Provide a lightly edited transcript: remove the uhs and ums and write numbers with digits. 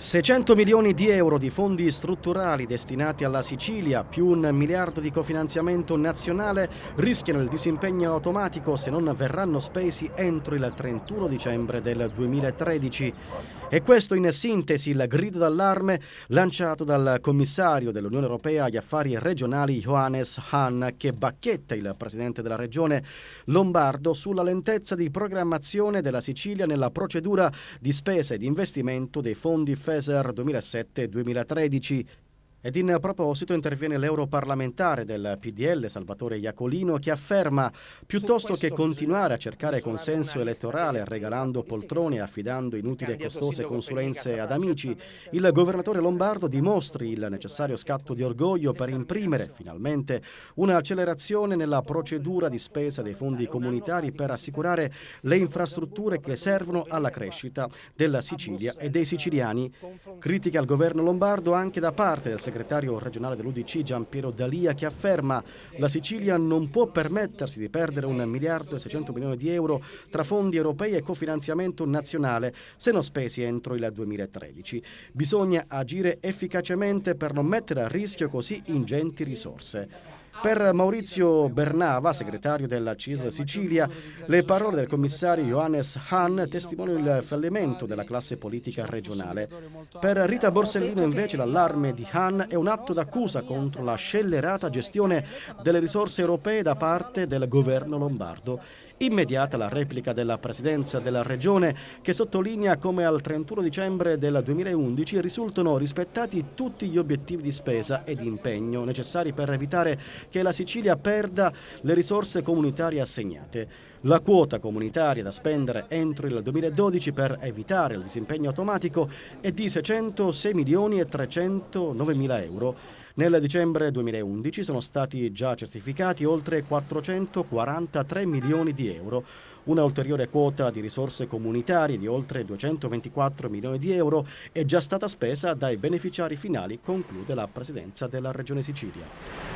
600 milioni di euro di fondi strutturali destinati alla Sicilia, più 1 miliardo di cofinanziamento nazionale, rischiano il disimpegno automatico se non verranno spesi entro il 31 dicembre del 2013. E questo in sintesi il grido d'allarme lanciato dal commissario dell'Unione Europea agli affari regionali Johannes Hahn, che bacchetta il presidente della regione Lombardo sulla lentezza di programmazione della Sicilia nella procedura di spesa e di investimento dei fondi FESER 2007-2013. Ed in proposito interviene l'europarlamentare del PDL Salvatore Iacolino, che afferma: piuttosto che continuare a cercare consenso elettorale regalando poltrone e affidando inutili e costose consulenze ad amici, il governatore lombardo dimostri il necessario scatto di orgoglio per imprimere finalmente un'accelerazione nella procedura di spesa dei fondi comunitari per assicurare le infrastrutture che servono alla crescita della Sicilia e dei siciliani. Critica al governo lombardo anche da parte del segretario regionale dell'UDC Giampiero D'Alia, che afferma: la Sicilia non può permettersi di perdere 1 miliardo e 600 milioni di euro tra fondi europei e cofinanziamento nazionale se non spesi entro il 2013. Bisogna agire efficacemente per non mettere a rischio così ingenti risorse. Per Maurizio Bernava, segretario della CISL Sicilia, le parole del commissario Johannes Hahn testimoniano il fallimento della classe politica regionale. Per Rita Borsellino, invece, l'allarme di Hahn è un atto d'accusa contro la scellerata gestione delle risorse europee da parte del governo lombardo. Immediata la replica della presidenza della regione, che sottolinea come al 31 dicembre del 2011 risultano rispettati tutti gli obiettivi di spesa e di impegno necessari per evitare che la Sicilia perda le risorse comunitarie assegnate. La quota comunitaria da spendere entro il 2012 per evitare il disimpegno automatico è di 606 milioni e 309 mila euro. Nel dicembre 2011 sono stati già certificati oltre 443 milioni di euro. Una ulteriore quota di risorse comunitarie di oltre 224 milioni di euro è già stata spesa dai beneficiari finali, conclude la Presidenza della Regione Sicilia.